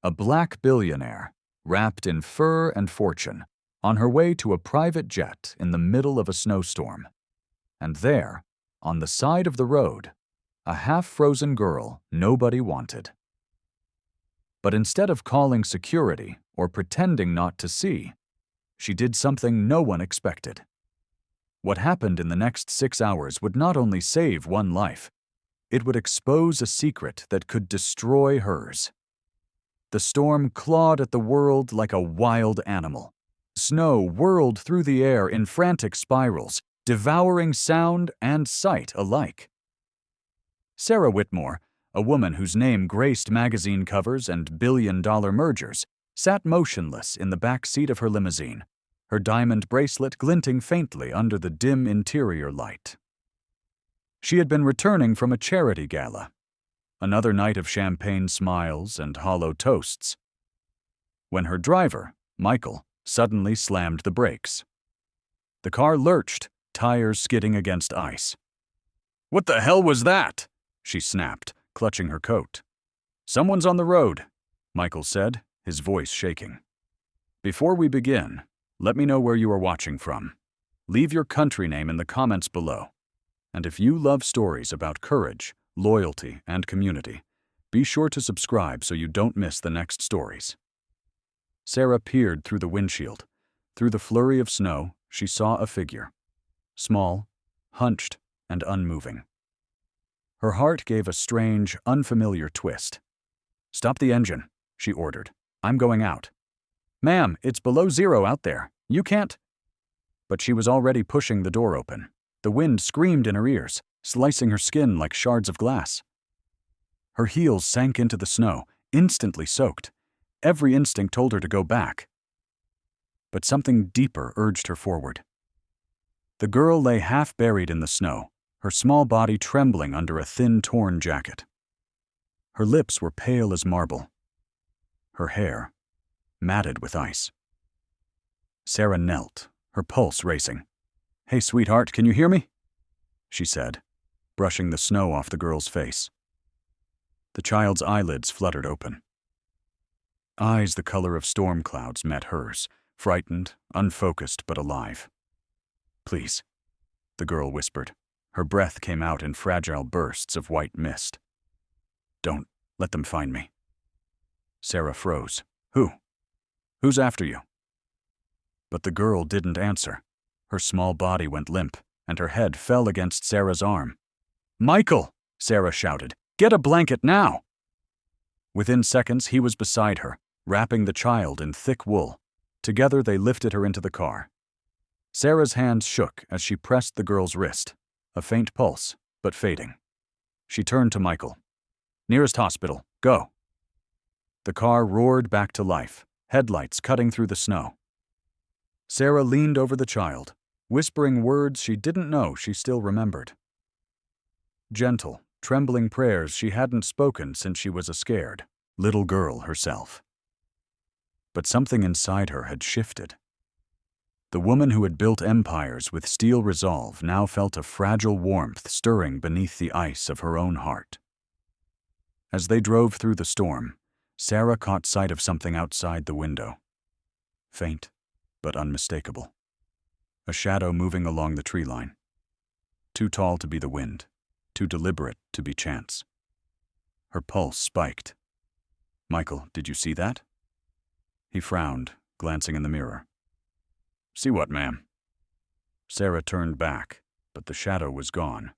A black billionaire, wrapped in fur and fortune, on her way to a private jet in the middle of a snowstorm. And there, on the side of the road, a half-frozen girl nobody wanted. But instead of calling security or pretending not to see, she did something no one expected. What happened in the next 6 hours would not only save one life, it would expose a secret that could destroy hers. The storm clawed at the world like a wild animal. Snow whirled through the air in frantic spirals, devouring sound and sight alike. Sarah Whitmore, a woman whose name graced magazine covers and billion-dollar mergers, sat motionless in the back seat of her limousine, her diamond bracelet glinting faintly under the dim interior light. She had been returning from a charity gala, another night of champagne smiles and hollow toasts, when her driver, Michael, suddenly slammed the brakes. The car lurched, tires skidding against ice. "What the hell was that?" she snapped, clutching her coat. "Someone's on the road," Michael said, his voice shaking. "Before we begin, let me know where you are watching from. Leave your country name in the comments below. And if you love stories about courage, loyalty, and community, be sure to subscribe so you don't miss the next stories." Sarah peered through the windshield. Through the flurry of snow, she saw a figure. Small, hunched, and unmoving. Her heart gave a strange, unfamiliar twist. "Stop the engine," she ordered. "I'm going out." "Ma'am, it's below zero out there. You can't—" But she was already pushing the door open. The wind screamed in her ears, slicing her skin like shards of glass. Her heels sank into the snow, instantly soaked. Every instinct told her to go back. But something deeper urged her forward. The girl lay half buried in the snow, her small body trembling under a thin, torn jacket. Her lips were pale as marble. Her hair, matted with ice. Sarah knelt, her pulse racing. "Hey, sweetheart, can you hear me?" she said, brushing the snow off the girl's face. The child's eyelids fluttered open. Eyes the color of storm clouds met hers, frightened, unfocused, but alive. "Please," the girl whispered. Her breath came out in fragile bursts of white mist. "Don't let them find me." Sarah froze. "Who? Who's after you?" But the girl didn't answer. Her small body went limp, and her head fell against Sarah's arm. "Michael!" Sarah shouted. "Get a blanket now!" Within seconds, he was beside her, wrapping the child in thick wool. Together, they lifted her into the car. Sarah's hands shook as she pressed the girl's wrist, a faint pulse, but fading. She turned to Michael. "Nearest hospital, go." The car roared back to life, headlights cutting through the snow. Sarah leaned over the child, whispering words she didn't know she still remembered. Gentle, trembling prayers she hadn't spoken since she was a scared little girl herself. But something inside her had shifted. The woman who had built empires with steel resolve now felt a fragile warmth stirring beneath the ice of her own heart. As they drove through the storm, Sarah caught sight of something outside the window. Faint, but unmistakable. A shadow moving along the tree line. Too tall to be the wind, too deliberate to be chance. Her pulse spiked. "Michael, did you see that?" He frowned, glancing in the mirror. "See what, ma'am?" Sarah turned back, but the shadow was gone.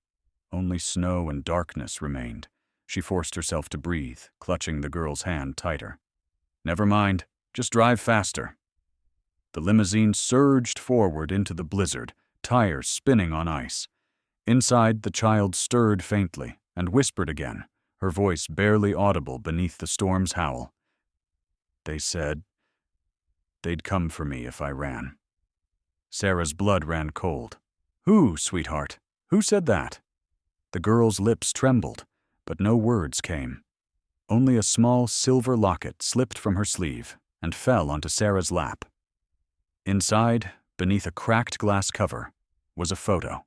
Only snow and darkness remained. She forced herself to breathe, clutching the girl's hand tighter. "Never mind, just drive faster." The limousine surged forward into the blizzard, tires spinning on ice. Inside, the child stirred faintly and whispered again, her voice barely audible beneath the storm's howl. "They said they'd come for me if I ran." Sarah's blood ran cold. "Who, sweetheart? Who said that?" The girl's lips trembled, but no words came. Only a small silver locket slipped from her sleeve and fell onto Sarah's lap. Inside, beneath a cracked glass cover, was a photo.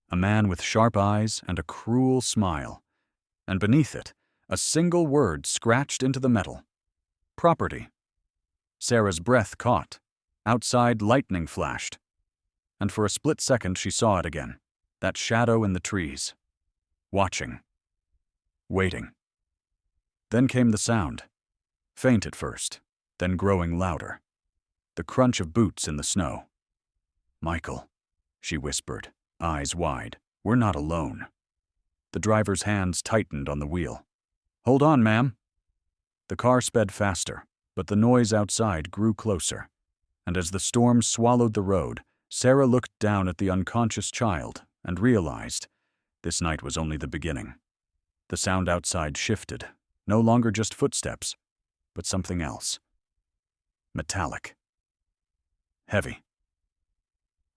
A man with sharp eyes and a cruel smile. And beneath it, a single word scratched into the metal. Property. Sarah's breath caught. Outside, lightning flashed. And for a split second, she saw it again. That shadow in the trees. Watching. Waiting. Then came the sound. Faint at first, then growing louder. The crunch of boots in the snow. "Michael," she whispered, eyes wide. "We're not alone." The driver's hands tightened on the wheel. "Hold on, ma'am." The car sped faster, but the noise outside grew closer. And as the storm swallowed the road, Sarah looked down at the unconscious child and realized this night was only the beginning. The sound outside shifted, no longer just footsteps, but something else. Metallic. Heavy.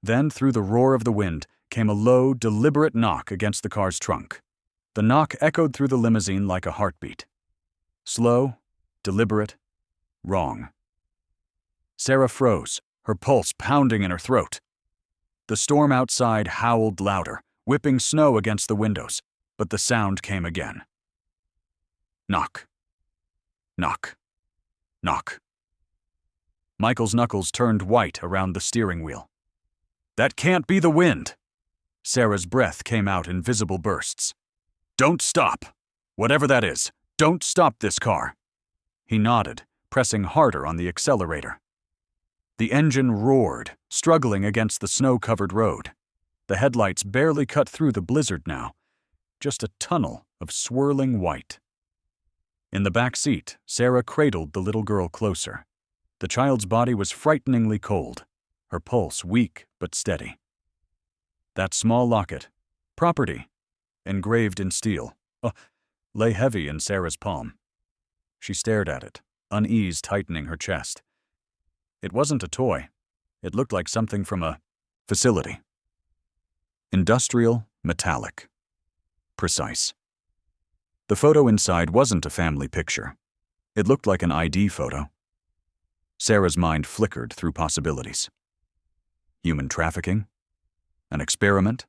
Then, through the roar of the wind, came a low, deliberate knock against the car's trunk. The knock echoed through the limousine like a heartbeat. Slow, deliberate, wrong. Sarah froze, her pulse pounding in her throat. The storm outside howled louder, whipping snow against the windows, but the sound came again. Knock. Knock. Knock. Michael's knuckles turned white around the steering wheel. "That can't be the wind!" Sarah's breath came out in visible bursts. "Don't stop! Whatever that is, don't stop this car!" He nodded, pressing harder on the accelerator. The engine roared, struggling against the snow-covered road. The headlights barely cut through the blizzard now, just a tunnel of swirling white. In the back seat, Sarah cradled the little girl closer. The child's body was frighteningly cold, her pulse weak but steady. That small locket, property, engraved in steel, lay heavy in Sarah's palm. She stared at it, unease tightening her chest. It wasn't a toy. It looked like something from a facility. Industrial, metallic. Precise. The photo inside wasn't a family picture. It looked like an ID photo. Sarah's mind flickered through possibilities. Human trafficking? An experiment?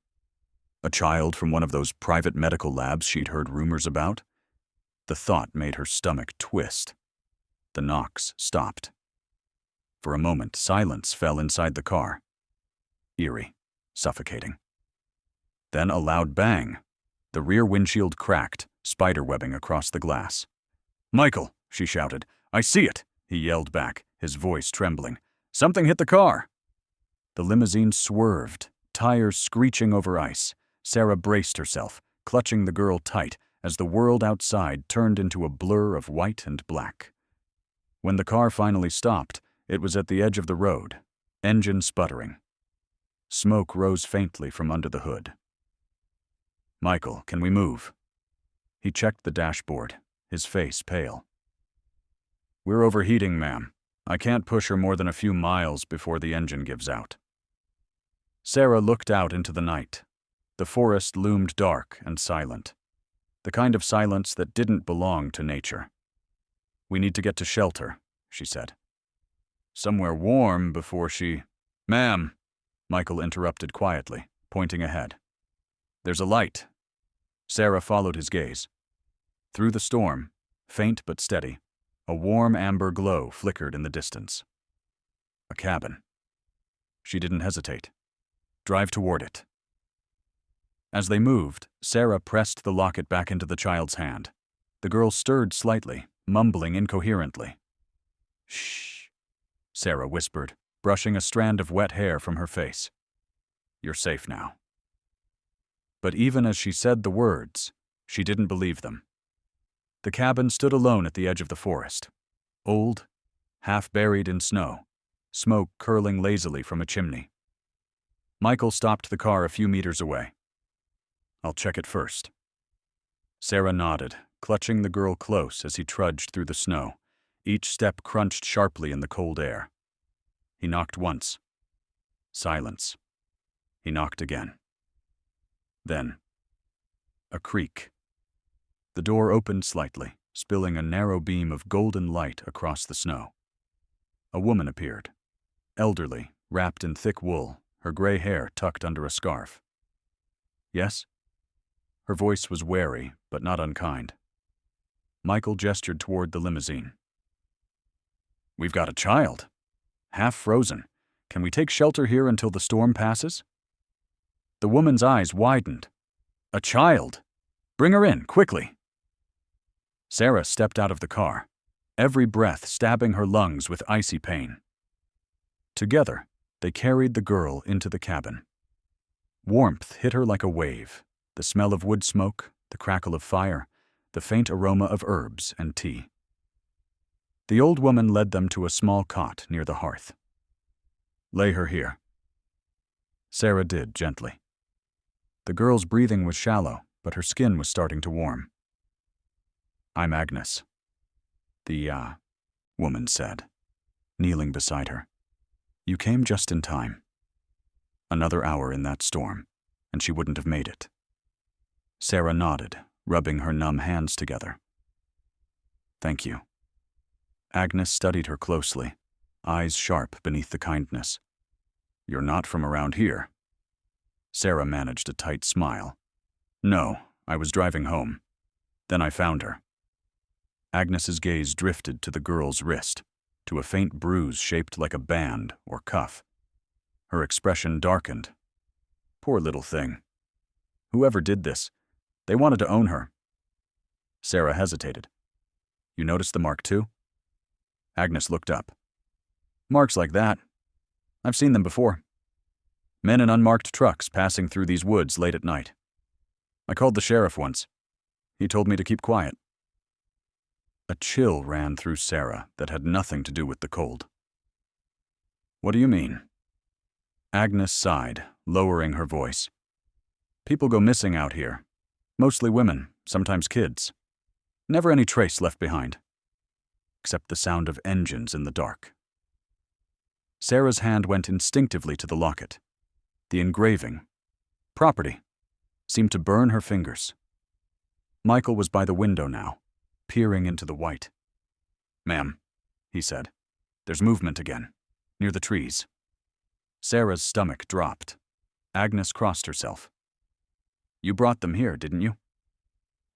A child from one of those private medical labs she'd heard rumors about? The thought made her stomach twist. The knocks stopped. For a moment, silence fell inside the car. Eerie, suffocating. Then a loud bang. The rear windshield cracked, spiderwebbing across the glass. "Michael," she shouted. "I see it," he yelled back, his voice trembling. "Something hit the car." The limousine swerved, tires screeching over ice. Sarah braced herself, clutching the girl tight as the world outside turned into a blur of white and black. When the car finally stopped, it was at the edge of the road, engine sputtering. Smoke rose faintly from under the hood. "Michael, can we move?" He checked the dashboard, his face pale. "We're overheating, ma'am. I can't push her more than a few miles before the engine gives out." Sarah looked out into the night. The forest loomed dark and silent, the kind of silence that didn't belong to nature. "We need to get to shelter," she said. "Somewhere warm before she—" "Ma'am," Michael interrupted quietly, pointing ahead. "There's a light." Sarah followed his gaze. Through the storm, faint but steady, a warm amber glow flickered in the distance. A cabin. She didn't hesitate. "Drive toward it." As they moved, Sarah pressed the locket back into the child's hand. The girl stirred slightly, mumbling incoherently. "Shh," Sarah whispered, brushing a strand of wet hair from her face. "You're safe now." But even as she said the words, she didn't believe them. The cabin stood alone at the edge of the forest. Old, half buried in snow, smoke curling lazily from a chimney. Michael stopped the car a few meters away. "I'll check it first." Sarah nodded, clutching the girl close as he trudged through the snow. Each step crunched sharply in the cold air. He knocked once. Silence. He knocked again. Then, a creak. The door opened slightly, spilling a narrow beam of golden light across the snow. A woman appeared, elderly, wrapped in thick wool, her gray hair tucked under a scarf. "Yes?" Her voice was wary, but not unkind. Michael gestured toward the limousine. We've got a child. Half frozen. Can we take shelter here until the storm passes? The woman's eyes widened. A child! Bring her in, quickly! Sarah stepped out of the car, every breath stabbing her lungs with icy pain. Together, they carried the girl into the cabin. Warmth hit her like a wave, the smell of wood smoke, the crackle of fire, the faint aroma of herbs and tea. The old woman led them to a small cot near the hearth. Lay her here. Sarah did, gently. The girl's breathing was shallow, but her skin was starting to warm. I'm Agnes, the woman said, kneeling beside her. You came just in time. Another hour in that storm, and she wouldn't have made it. Sarah nodded, rubbing her numb hands together. Thank you. Agnes studied her closely, eyes sharp beneath the kindness. You're not from around here. Sarah managed a tight smile. No, I was driving home. Then I found her. Agnes's gaze drifted to the girl's wrist, to a faint bruise shaped like a band or cuff. Her expression darkened. Poor little thing. Whoever did this, they wanted to own her. Sarah hesitated. You noticed the mark too? Agnes looked up. Marks like that. I've seen them before. Men in unmarked trucks passing through these woods late at night. I called the sheriff once. He told me to keep quiet. A chill ran through Sarah that had nothing to do with the cold. What do you mean? Agnes sighed, lowering her voice. People go missing out here. Mostly women, sometimes kids. Never any trace left behind. Except the sound of engines in the dark. Sarah's hand went instinctively to the locket. The engraving, property, seemed to burn her fingers. Michael was by the window now, peering into the white. Ma'am, he said, there's movement again, near the trees. Sarah's stomach dropped. Agnes crossed herself. You brought them here, didn't you?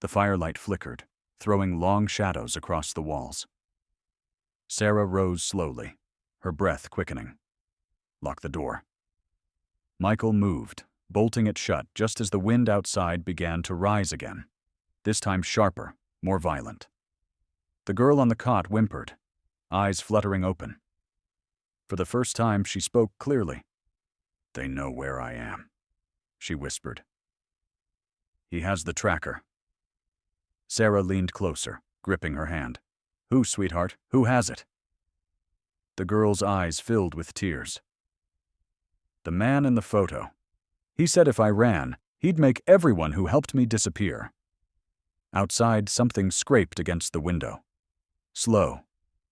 The firelight flickered, throwing long shadows across the walls. Sarah rose slowly, her breath quickening. Lock the door. Michael moved, bolting it shut just as the wind outside began to rise again, this time sharper, more violent. The girl on the cot whimpered, eyes fluttering open. For the first time, she spoke clearly. They know where I am, she whispered. He has the tracker. Sarah leaned closer, gripping her hand. Who, sweetheart? Who has it? The girl's eyes filled with tears. The man in the photo. He said if I ran, he'd make everyone who helped me disappear. Outside, something scraped against the window. Slow,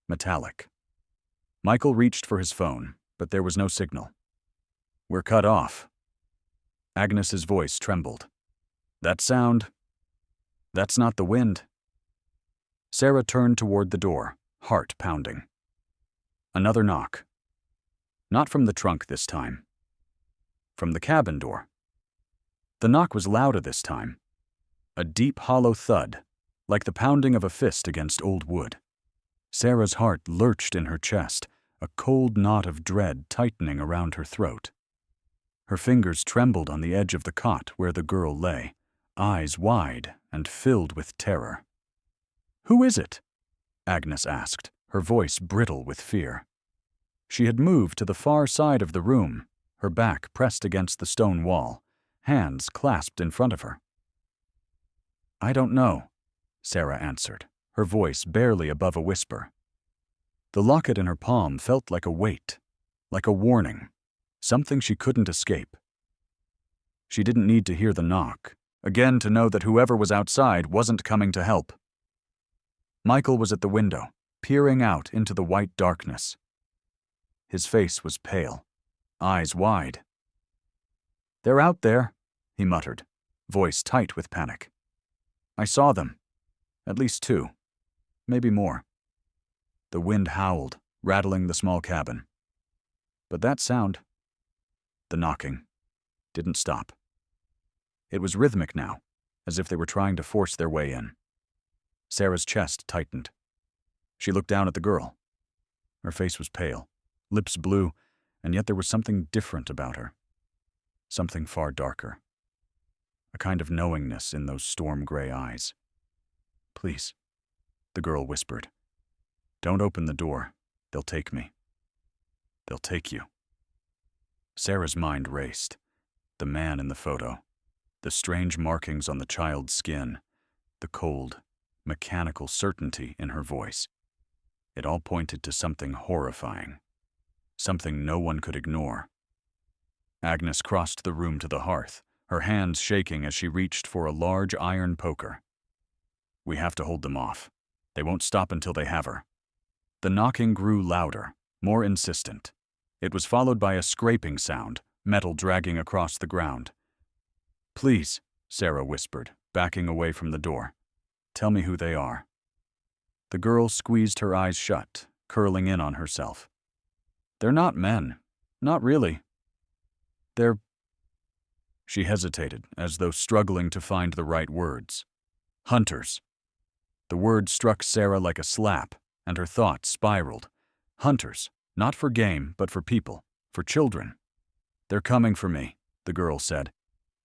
metallic. Michael reached for his phone, but there was no signal. We're cut off. Agnes's voice trembled. That sound, that's not the wind. Sarah turned toward the door, heart pounding. Another knock. Not from the trunk this time. From the cabin door. The knock was louder this time. A deep, hollow thud, like the pounding of a fist against old wood. Sarah's heart lurched in her chest, a cold knot of dread tightening around her throat. Her fingers trembled on the edge of the cot where the girl lay, eyes wide and filled with terror. Who is it? Agnes asked, her voice brittle with fear. She had moved to the far side of the room, her back pressed against the stone wall, hands clasped in front of her. I don't know, Sarah answered, her voice barely above a whisper. The locket in her palm felt like a weight, like a warning, something she couldn't escape. She didn't need to hear the knock, again to know that whoever was outside wasn't coming to help. Michael was at the window, peering out into the white darkness. His face was pale, eyes wide. They're out there, he muttered, voice tight with panic. I saw them. At least two. Maybe more. The wind howled, rattling the small cabin. But that sound, the knocking, didn't stop. It was rhythmic now, as if they were trying to force their way in. Sarah's chest tightened. She looked down at the girl. Her face was pale, lips blue, and yet there was something different about her. Something far darker. A kind of knowingness in those storm-gray eyes. "Please," the girl whispered. "Don't open the door. They'll take me. They'll take you." Sarah's mind raced. The man in the photo. The strange markings on the child's skin. The cold, mechanical certainty in her voice. It all pointed to something horrifying. Something no one could ignore. Agnes crossed the room to the hearth, her hands shaking as she reached for a large iron poker. "We have to hold them off. They won't stop until they have her." The knocking grew louder, more insistent. It was followed by a scraping sound, metal dragging across the ground. "Please," Sarah whispered, backing away from the door. "Tell me who they are." The girl squeezed her eyes shut, curling in on herself. "They're not men. Not really. They're—" She hesitated, as though struggling to find the right words. "Hunters." The word struck Sarah like a slap, and her thoughts spiraled. Hunters, not for game, but for people, for children. "They're coming for me," the girl said.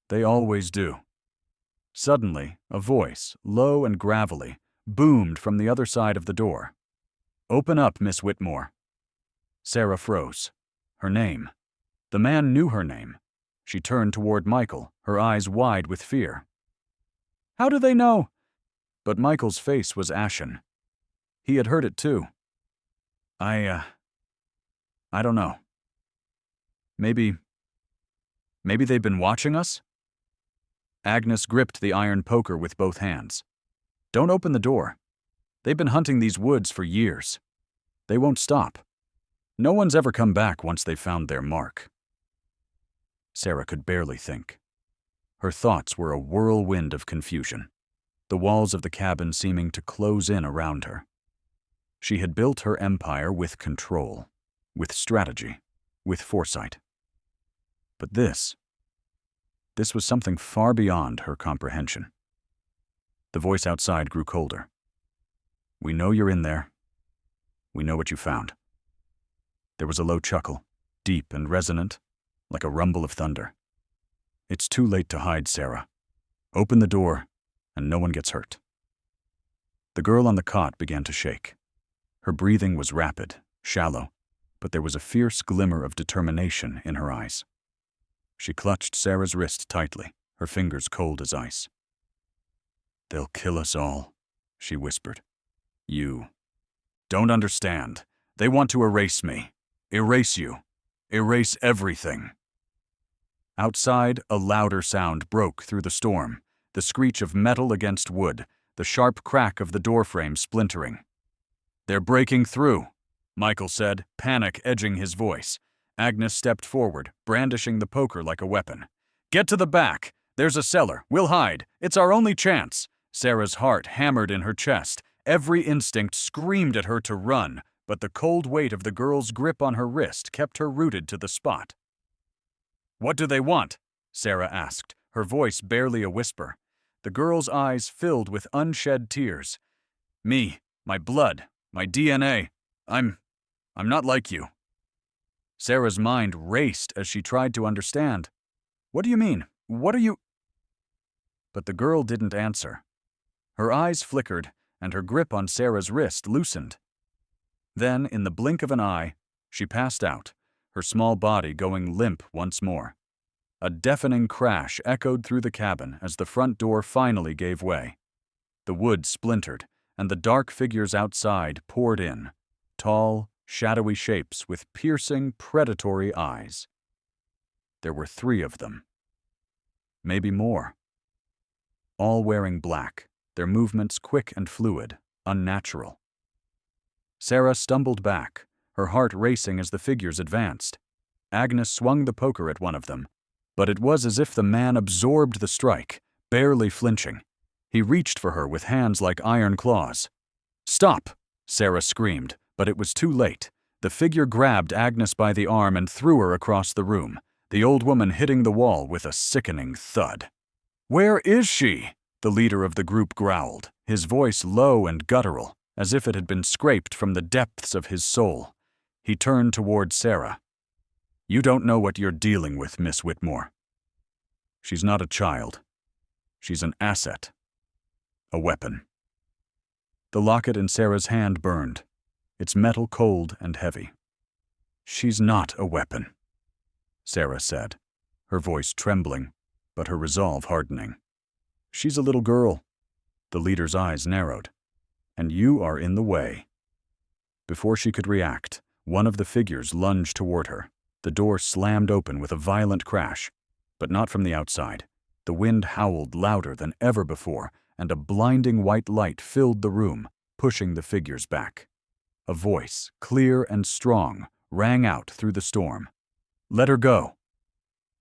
"They always do." Suddenly, a voice, low and gravelly, boomed from the other side of the door. "Open up, Miss Whitmore." Sarah froze. Her name. The man knew her name. She turned toward Michael, her eyes wide with fear. "How do they know?" But Michael's face was ashen. He had heard it too. I don't know. Maybe they've been watching us?" Agnes gripped the iron poker with both hands. "Don't open the door. They've been hunting these woods for years. They won't stop. No one's ever come back once they've found their mark." Sarah could barely think. Her thoughts were a whirlwind of confusion, the walls of the cabin seeming to close in around her. She had built her empire with control, with strategy, with foresight. But this was something far beyond her comprehension. The voice outside grew colder. "We know you're in there. We know what you found." There was a low chuckle, deep and resonant, like a rumble of thunder. "It's too late to hide, Sarah. Open the door, and no one gets hurt." The girl on the cot began to shake. Her breathing was rapid, shallow, but there was a fierce glimmer of determination in her eyes. She clutched Sarah's wrist tightly, her fingers cold as ice. "They'll kill us all," she whispered. "You don't understand. They want to erase me. Erase you. Erase everything." Outside, a louder sound broke through the storm, the screech of metal against wood, the sharp crack of the doorframe splintering. "They're breaking through," Michael said, panic edging his voice. Agnes stepped forward, brandishing the poker like a weapon. "Get to the back. There's a cellar. We'll hide. It's our only chance." Sarah's heart hammered in her chest. Every instinct screamed at her to run, but the cold weight of the girl's grip on her wrist kept her rooted to the spot. "What do they want?" Sarah asked, her voice barely a whisper. The girl's eyes filled with unshed tears. "Me, my blood, my DNA. I'm not like you." Sarah's mind raced as she tried to understand. "What do you mean? What are you—" But the girl didn't answer. Her eyes flickered, and her grip on Sarah's wrist loosened. Then, in the blink of an eye, she passed out, her small body going limp once more. A deafening crash echoed through the cabin as the front door finally gave way. The wood splintered, and the dark figures outside poured in, tall, shadowy shapes with piercing, predatory eyes. There were 3 of them. Maybe more. All wearing black, their movements quick and fluid, unnatural. Sarah stumbled back, her heart racing as the figures advanced. Agnes swung the poker at one of them, but it was as if the man absorbed the strike, barely flinching. He reached for her with hands like iron claws. "Stop!" Sarah screamed, but it was too late. The figure grabbed Agnes by the arm and threw her across the room, the old woman hitting the wall with a sickening thud. "Where is she?" the leader of the group growled, his voice low and guttural, as if it had been scraped from the depths of his soul. He turned toward Sarah. "You don't know what you're dealing with, Miss Whitmore. She's not a child. She's an asset. A weapon." The locket in Sarah's hand burned, its metal cold and heavy. "She's not a weapon," Sarah said, her voice trembling, but her resolve hardening. "She's a little girl." The leader's eyes narrowed. "And you are in the way." Before she could react, one of the figures lunged toward her. The door slammed open with a violent crash, but not from the outside. The wind howled louder than ever before, and a blinding white light filled the room, pushing the figures back. A voice, clear and strong, rang out through the storm. "Let her go."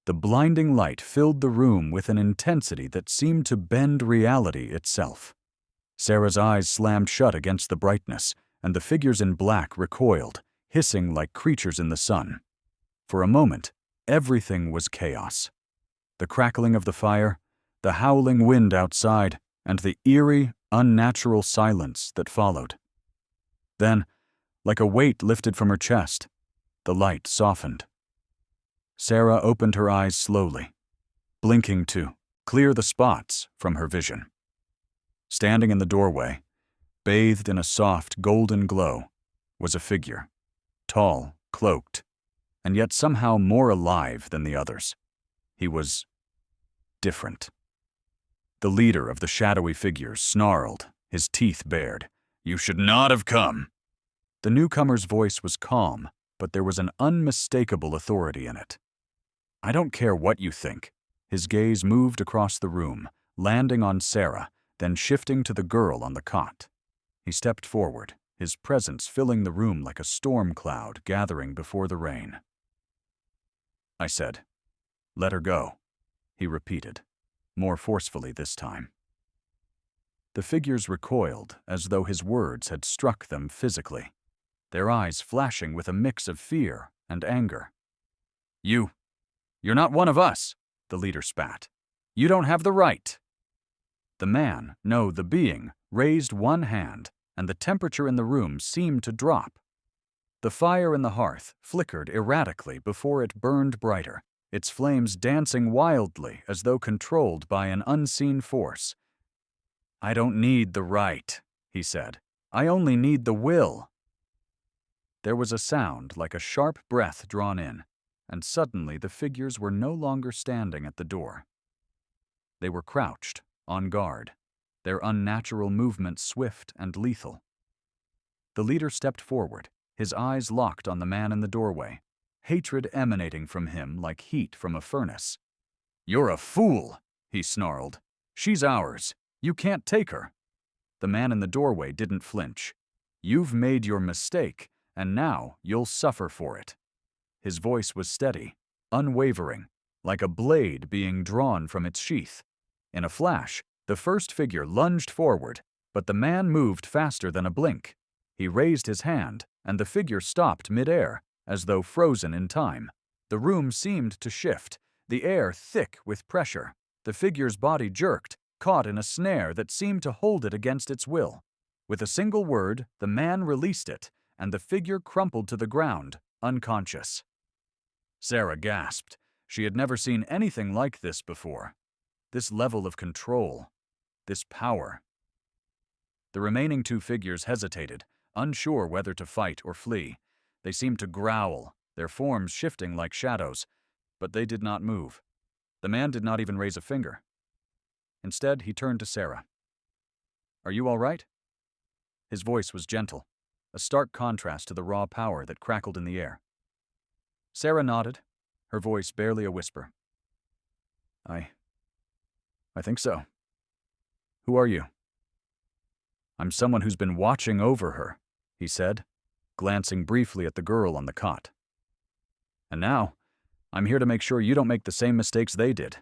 The blinding light filled the room with an intensity that seemed to bend reality itself. Sarah's eyes slammed shut against the brightness, and the figures in black recoiled, hissing like creatures in the sun. For a moment, everything was chaos. The crackling of the fire, the howling wind outside, and the eerie, unnatural silence that followed. Then, like a weight lifted from her chest, the light softened. Sarah opened her eyes slowly, blinking to clear the spots from her vision. Standing in the doorway, bathed in a soft, golden glow, was a figure, tall, cloaked, and yet somehow more alive than the others. He was different. The leader of the shadowy figures snarled, his teeth bared. "You should not have come." The newcomer's voice was calm, but there was an unmistakable authority in it. "I don't care what you think." His gaze moved across the room, landing on Sarah, then shifting to the girl on the cot. He stepped forward, his presence filling the room like a storm cloud gathering before the rain. "I said, let her go," he repeated, more forcefully this time. The figures recoiled as though his words had struck them physically, their eyes flashing with a mix of fear and anger. You're not one of us," the leader spat. "You don't have the right." The man, no, the being, raised one hand, and the temperature in the room seemed to drop. The fire in the hearth flickered erratically before it burned brighter, its flames dancing wildly as though controlled by an unseen force. "I don't need the right," he said. "I only need the will." There was a sound like a sharp breath drawn in, and suddenly the figures were no longer standing at the door. They were crouched, on guard, their unnatural movements swift and lethal. The leader stepped forward, his eyes locked on the man in the doorway, hatred emanating from him like heat from a furnace. "You're a fool," he snarled. "She's ours. You can't take her." The man in the doorway didn't flinch. "You've made your mistake, and now you'll suffer for it." His voice was steady, unwavering, like a blade being drawn from its sheath. In a flash, the first figure lunged forward, but the man moved faster than a blink. He raised his hand, and the figure stopped midair, as though frozen in time. The room seemed to shift, the air thick with pressure. The figure's body jerked, caught in a snare that seemed to hold it against its will. With a single word, the man released it, and the figure crumpled to the ground, unconscious. Sarah gasped. She had never seen anything like this before. This level of control, this power. The remaining two figures hesitated, unsure whether to fight or flee. They seemed to growl, their forms shifting like shadows, but they did not move. The man did not even raise a finger. Instead, he turned to Sarah. "Are you all right?" His voice was gentle, a stark contrast to the raw power that crackled in the air. Sarah nodded, her voice barely a whisper. I think so. Who are you?" "I'm someone who's been watching over her," he said, glancing briefly at the girl on the cot. "And now, I'm here to make sure you don't make the same mistakes they did."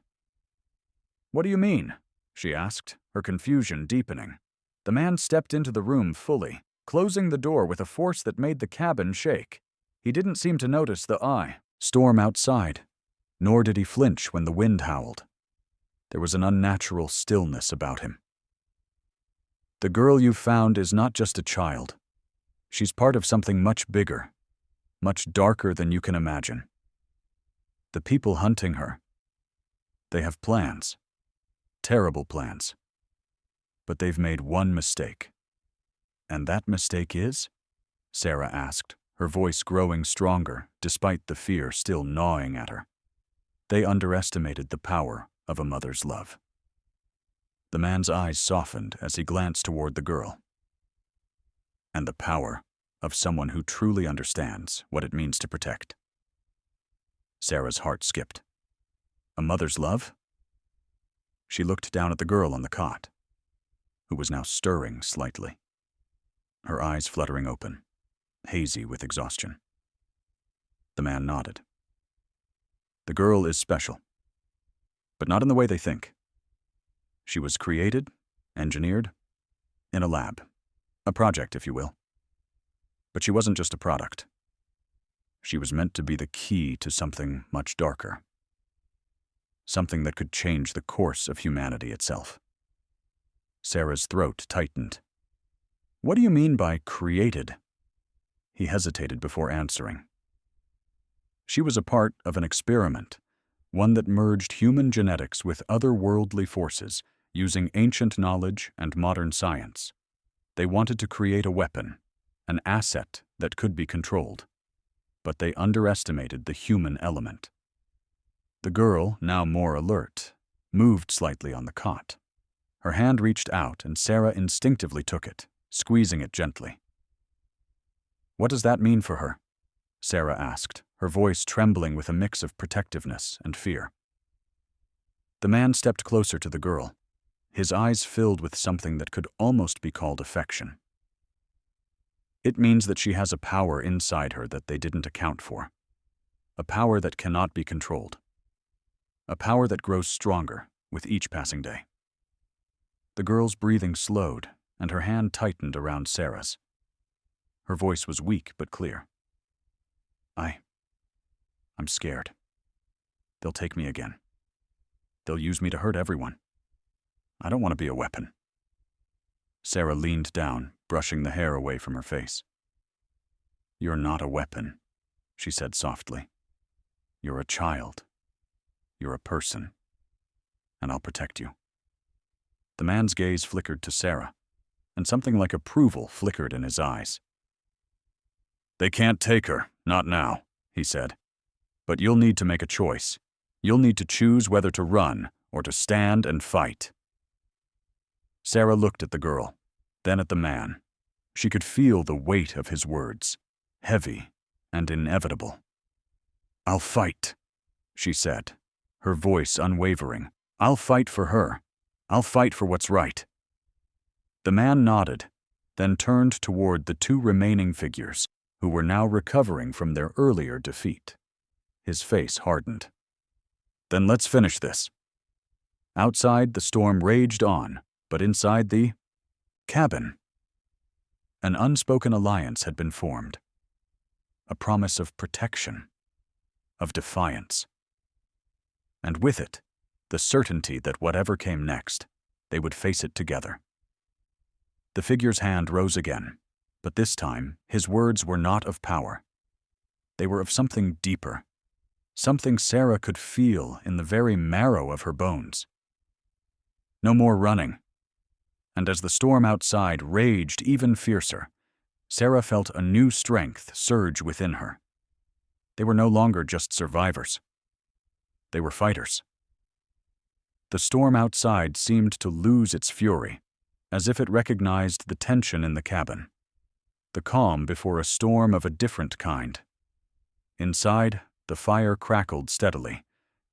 "What do you mean?" she asked, her confusion deepening. The man stepped into the room fully, closing the door with a force that made the cabin shake. He didn't seem to notice the storm outside, nor did he flinch when the wind howled. There was an unnatural stillness about him. "The girl you've found is not just a child. She's part of something much bigger. much darker than you can imagine. The people hunting her, they have plans, terrible plans. But they've made one mistake. And that mistake is? Sarah asked, her voice growing stronger despite the fear still gnawing at her. They underestimated the power of a mother's love. The man's eyes softened as he glanced toward the girl. And the power of someone who truly understands what it means to protect. Sarah's heart skipped. A mother's love? She looked down at the girl on the cot, who was now stirring slightly, her eyes fluttering open, hazy with exhaustion. The man nodded. The girl is special, but not in the way they think. She was created, engineered, in a lab, a project, if you will. But she wasn't just a product. She was meant to be the key to something much darker, something that could change the course of humanity itself. Sarah's throat tightened. What do you mean by created? He hesitated before answering. She was a part of an experiment, one that merged human genetics with otherworldly forces, using ancient knowledge and modern science. They wanted to create a weapon, an asset that could be controlled. But they underestimated the human element. The girl, now more alert, moved slightly on the cot. Her hand reached out and Sarah instinctively took it, squeezing it gently. What does that mean for her? Sarah asked, her voice trembling with a mix of protectiveness and fear. The man stepped closer to the girl, his eyes filled with something that could almost be called affection. It means that she has a power inside her that they didn't account for. A power that cannot be controlled. A power that grows stronger with each passing day. The girl's breathing slowed, and her hand tightened around Sarah's. Her voice was weak but clear. I'm scared. They'll take me again. They'll use me to hurt everyone. I don't want to be a weapon. Sarah leaned down, brushing the hair away from her face. You're not a weapon, she said softly. You're a child. You're a person. And I'll protect you. The man's gaze flickered to Sarah, and something like approval flickered in his eyes. They can't take her, not now, he said. But you'll need to make a choice. You'll need to choose whether to run or to stand and fight. Sarah looked at the girl, then at the man. She could feel the weight of his words, heavy and inevitable. I'll fight, she said, her voice unwavering. I'll fight for her. I'll fight for what's right. The man nodded, then turned toward the two remaining figures, who were now recovering from their earlier defeat. His face hardened. Then let's finish this. Outside, the storm raged on, but inside the cabin, an unspoken alliance had been formed. A promise of protection, of defiance. And with it, the certainty that whatever came next, they would face it together. The figure's hand rose again, but this time his words were not of power. They were of something deeper, something Sarah could feel in the very marrow of her bones. No more running. And as the storm outside raged even fiercer, Sarah felt a new strength surge within her. They were no longer just survivors. They were fighters. The storm outside seemed to lose its fury, as if it recognized the tension in the cabin, the calm before a storm of a different kind. Inside, the fire crackled steadily,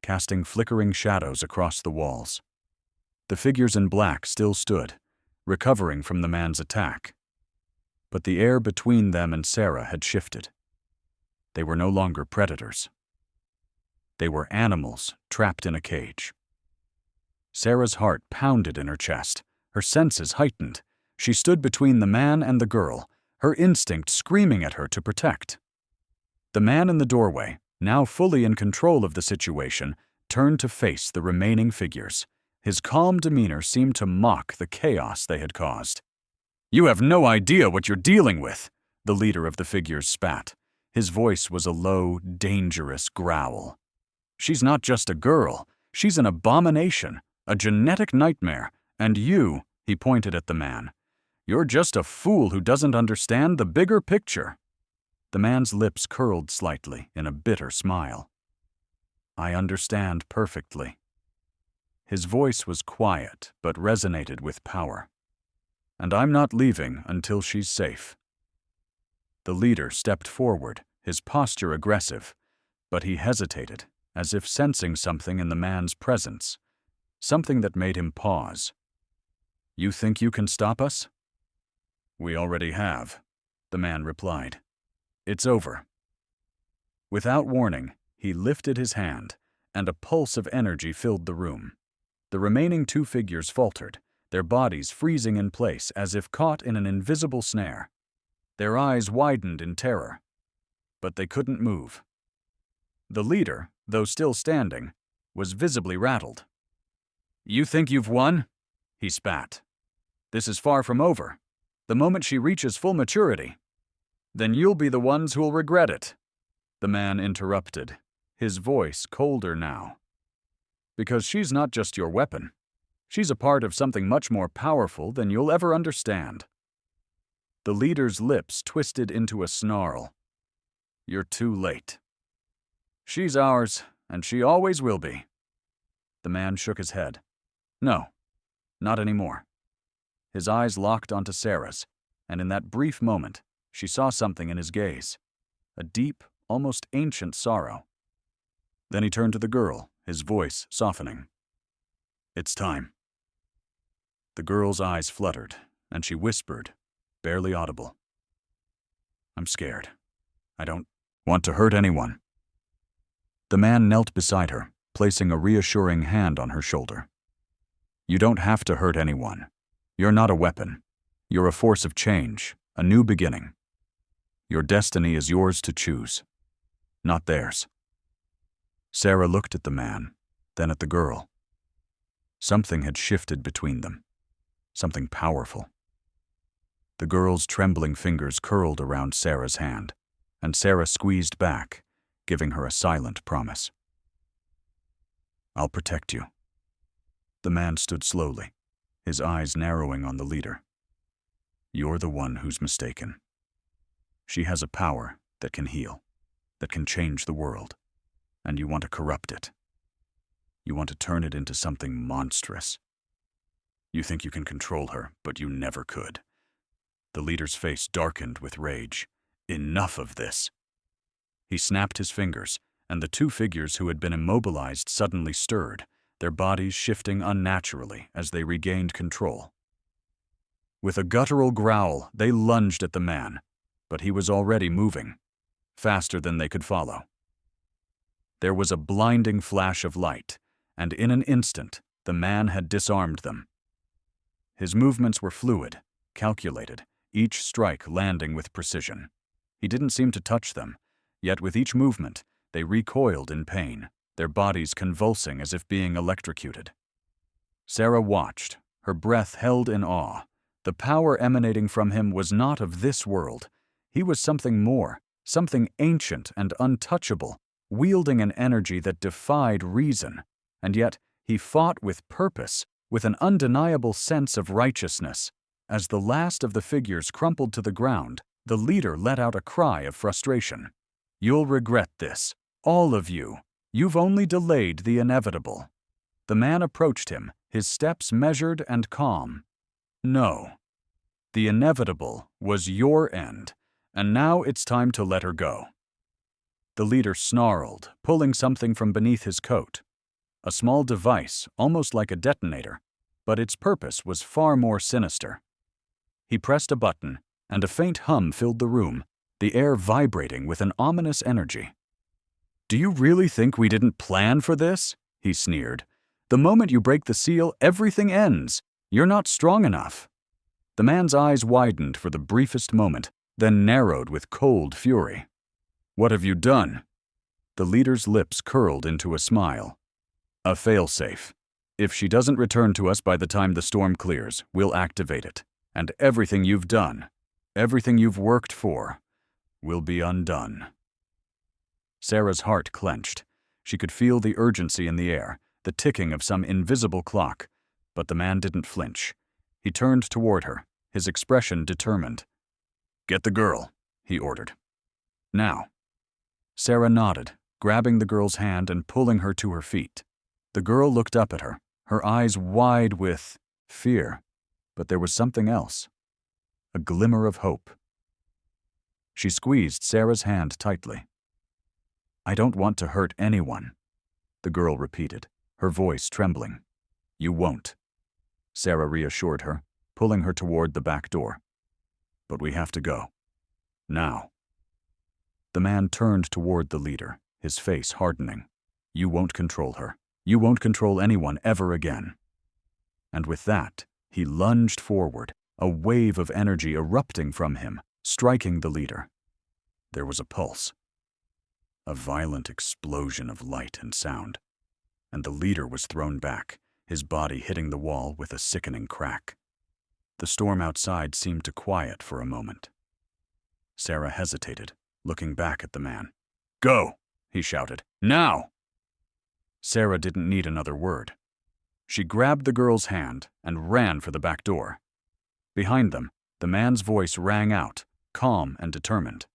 casting flickering shadows across the walls. The figures in black still stood, recovering from the man's attack. But the air between them and Sarah had shifted. They were no longer predators. They were animals trapped in a cage. Sarah's heart pounded in her chest, her senses heightened. She stood between the man and the girl, her instinct screaming at her to protect. The man in the doorway, now fully in control of the situation, turned to face the remaining figures. His calm demeanor seemed to mock the chaos they had caused. "You have no idea what you're dealing with," the leader of the figures spat, His voice was a low, dangerous growl. "She's not just a girl. She's an abomination, a genetic nightmare, and you," he pointed at the man, "you're just a fool who doesn't understand the bigger picture." The man's lips curled slightly in a bitter smile. "I understand perfectly." His voice was quiet but resonated with power. "And I'm not leaving until she's safe." The leader stepped forward, his posture aggressive, but he hesitated, as if sensing something in the man's presence, something that made him pause. "You think you can stop us?" "We already have," the man replied. "It's over." Without warning, he lifted his hand, and a pulse of energy filled the room. The remaining two figures faltered, their bodies freezing in place as if caught in an invisible snare. Their eyes widened in terror, but they couldn't move. The leader, though still standing, was visibly rattled. "You think you've won?" he spat. "This is far from over. The moment she reaches full maturity, then you'll be the ones who'll regret it." The man interrupted, his voice colder now. "Because she's not just your weapon. She's a part of something much more powerful than you'll ever understand." The leader's lips twisted into a snarl. "You're too late. She's ours, and she always will be." The man shook his head. "No, not anymore." His eyes locked onto Sarah's, and in that brief moment, she saw something in his gaze, a deep, almost ancient sorrow. Then he turned to the girl, his voice softening. "It's time." The girl's eyes fluttered, and she whispered, barely audible, "I'm scared. I don't want to hurt anyone." The man knelt beside her, placing a reassuring hand on her shoulder. "You don't have to hurt anyone. You're not a weapon. You're a force of change, a new beginning. Your destiny is yours to choose, not theirs." Sarah looked at the man, then at the girl. Something had shifted between them, something powerful. The girl's trembling fingers curled around Sarah's hand, and Sarah squeezed back, giving her a silent promise. "I'll protect you." The man stood slowly, his eyes narrowing on the leader. "You're the one who's mistaken. She has a power that can heal, that can change the world, and you want to corrupt it. You want to turn it into something monstrous. You think you can control her, but you never could." The leader's face darkened with rage. "Enough of this." He snapped his fingers, and the two figures who had been immobilized suddenly stirred, their bodies shifting unnaturally as they regained control. With a guttural growl, they lunged at the man, but he was already moving, faster than they could follow. There was a blinding flash of light, and in an instant, the man had disarmed them. His movements were fluid, calculated, each strike landing with precision. He didn't seem to touch them, yet with each movement, they recoiled in pain, their bodies convulsing as if being electrocuted. Sarah watched, her breath held in awe. The power emanating from him was not of this world. He was something more, something ancient and untouchable, wielding an energy that defied reason, and yet he fought with purpose, with an undeniable sense of righteousness. As the last of the figures crumpled to the ground, the leader let out a cry of frustration. "You'll regret this, all of you. You've only delayed the inevitable." The man approached him, his steps measured and calm. "No. The inevitable was your end, and now it's time to let her go." The leader snarled, pulling something from beneath his coat. A small device, almost like a detonator, but its purpose was far more sinister. He pressed a button, and a faint hum filled the room, the air vibrating with an ominous energy. "Do you really think we didn't plan for this?" he sneered. "The moment you break the seal, everything ends. You're not strong enough." The man's eyes widened for the briefest moment, then narrowed with cold fury. "What have you done?" The leader's lips curled into a smile. "A failsafe. If she doesn't return to us by the time the storm clears, we'll activate it. And everything you've done, everything you've worked for, will be undone." Sarah's heart clenched. She could feel the urgency in the air, the ticking of some invisible clock, but the man didn't flinch. He turned toward her, his expression determined. "Get the girl," he ordered. "Now." Sarah nodded, grabbing the girl's hand and pulling her to her feet. The girl looked up at her, her eyes wide with fear, but there was something else, a glimmer of hope. She squeezed Sarah's hand tightly. "I don't want to hurt anyone," the girl repeated, her voice trembling. "You won't," Sarah reassured her, pulling her toward the back door. "But we have to go. Now." The man turned toward the leader, his face hardening. "You won't control her. You won't control anyone ever again." And with that, he lunged forward, a wave of energy erupting from him, striking the leader. There was a pulse, a violent explosion of light and sound, and the leader was thrown back, his body hitting the wall with a sickening crack. The storm outside seemed to quiet for a moment. Sarah hesitated, looking back at the man. "Go!" he shouted. "Now!" Sarah didn't need another word. She grabbed the girl's hand and ran for the back door. Behind them, the man's voice rang out, calm and determined.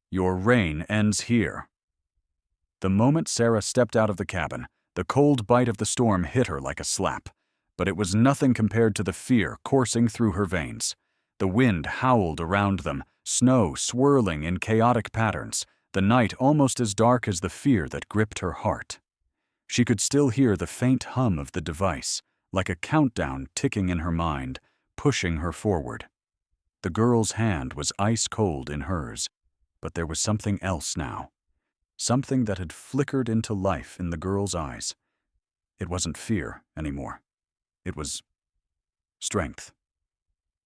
"Your reign ends here." The moment Sarah stepped out of the cabin, the cold bite of the storm hit her like a slap, but it was nothing compared to the fear coursing through her veins. The wind howled around them, snow swirling in chaotic patterns, the night almost as dark as the fear that gripped her heart. She could still hear the faint hum of the device, like a countdown ticking in her mind, pushing her forward. The girl's hand was ice cold in hers, but there was something else now. Something that had flickered into life in the girl's eyes. It wasn't fear anymore. It was strength.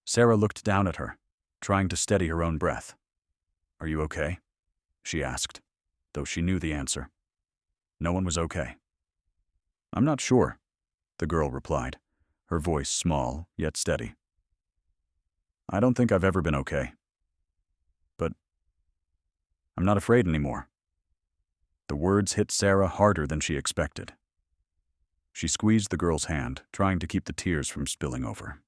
Sarah looked down at her, trying to steady her own breath. "Are you okay?" she asked, though she knew the answer. No one was okay. "I'm not sure," the girl replied, her voice small yet steady. "I don't think I've ever been okay. But I'm not afraid anymore." The words hit Sarah harder than she expected. She squeezed the girl's hand, trying to keep the tears from spilling over.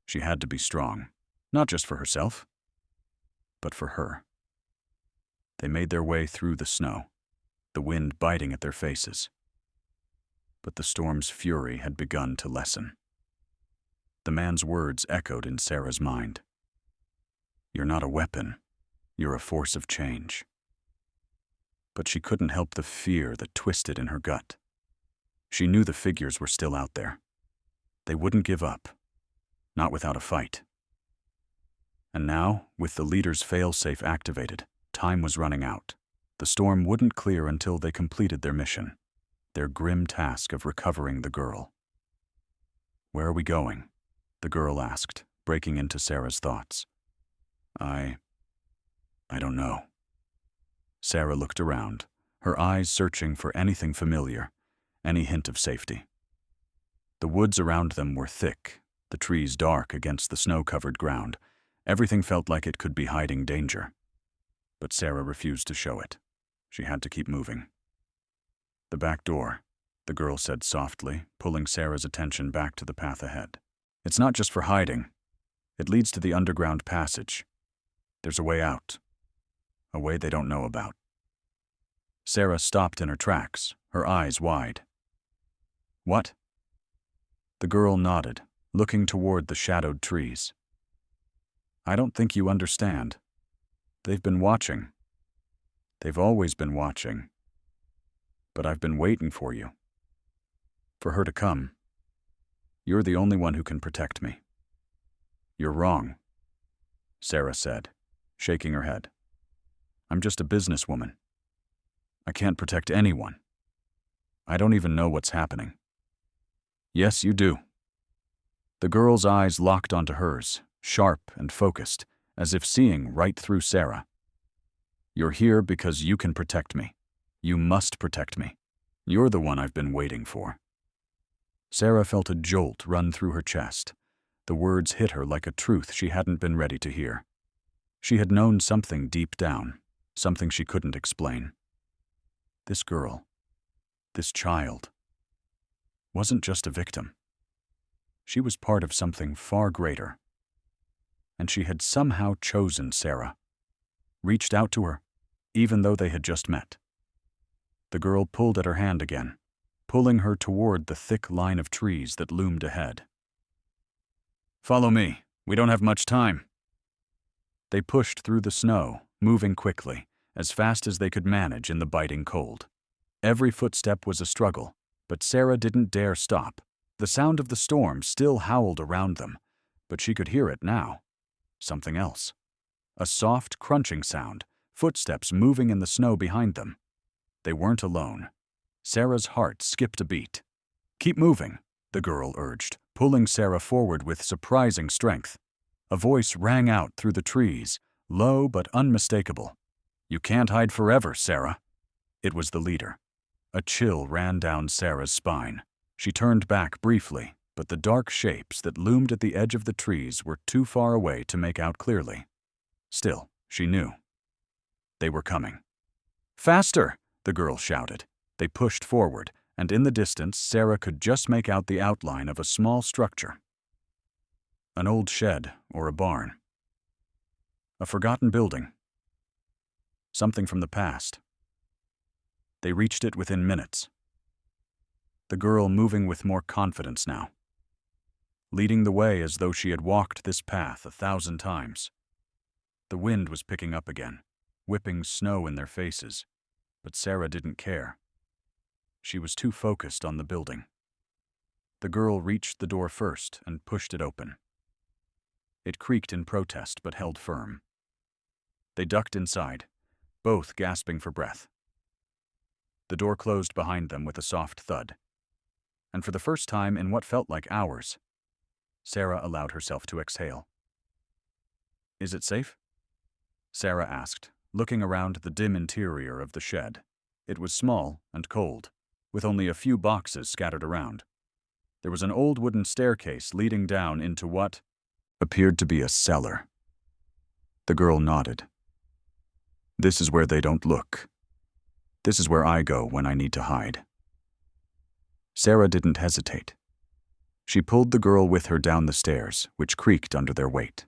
She had to be strong, not just for herself, but for her. They made their way through the snow, the wind biting at their faces. But the storm's fury had begun to lessen. The man's words echoed in Sarah's mind. "You're not a weapon. You're a force of change." But she couldn't help the fear that twisted in her gut. She knew the figures were still out there. They wouldn't give up, not without a fight. And now, with the leader's fail-safe activated, time was running out. The storm wouldn't clear until they completed their mission, their grim task of recovering the girl. "Where are we going?" the girl asked, breaking into Sarah's thoughts. I don't know." Sarah looked around, her eyes searching for anything familiar, any hint of safety. The woods around them were thick, the trees dark against the snow-covered ground. Everything felt like it could be hiding danger. But Sarah refused to show it. She had to keep moving. "The back door," the girl said softly, pulling Sarah's attention back to the path ahead. "It's not just for hiding. It leads to the underground passage. There's a way out. A way they don't know about." Sarah stopped in her tracks, her eyes wide. "What?" The girl nodded, looking toward the shadowed trees. "I don't think you understand. They've been watching. They've always been watching. But I've been waiting for you. For her to come. You're the only one who can protect me." "You're wrong," Sarah said, shaking her head. "I'm just a businesswoman. I can't protect anyone. I don't even know what's happening." "Yes, you do." The girl's eyes locked onto hers, sharp and focused, as if seeing right through Sarah. "You're here because you can protect me. You must protect me. You're the one I've been waiting for." Sarah felt a jolt run through her chest. The words hit her like a truth she hadn't been ready to hear. She had known something deep down, something she couldn't explain. This girl, this child, wasn't just a victim. She was part of something far greater. And she had somehow chosen Sarah, reached out to her, even though they had just met. The girl pulled at her hand again, pulling her toward the thick line of trees that loomed ahead. "Follow me. We don't have much time." They pushed through the snow, moving quickly, as fast as they could manage in the biting cold. Every footstep was a struggle, but Sarah didn't dare stop. The sound of the storm still howled around them, but she could hear it now. Something else. A soft, crunching sound, footsteps moving in the snow behind them. They weren't alone. Sarah's heart skipped a beat. "Keep moving," the girl urged, pulling Sarah forward with surprising strength. A voice rang out through the trees, low but unmistakable. "You can't hide forever, Sarah." It was the leader. A chill ran down Sarah's spine. She turned back briefly, but the dark shapes that loomed at the edge of the trees were too far away to make out clearly. Still, she knew. They were coming. "Faster!" the girl shouted. They pushed forward, and in the distance, Sarah could just make out the outline of a small structure. An old shed or a barn. A forgotten building. Something from the past. They reached it within minutes. The girl moving with more confidence now, leading the way as though she had walked this path 1,000 times. The wind was picking up again, whipping snow in their faces, but Sarah didn't care. She was too focused on the building. The girl reached the door first and pushed it open. It creaked in protest but held firm. They ducked inside, both gasping for breath. The door closed behind them with a soft thud. And for the first time in what felt like hours, Sarah allowed herself to exhale. "Is it safe?" Sarah asked, looking around the dim interior of the shed. It was small and cold, with only a few boxes scattered around. There was an old wooden staircase leading down into what appeared to be a cellar. The girl nodded. "This is where they don't look. This is where I go when I need to hide." Sarah didn't hesitate. She pulled the girl with her down the stairs, which creaked under their weight.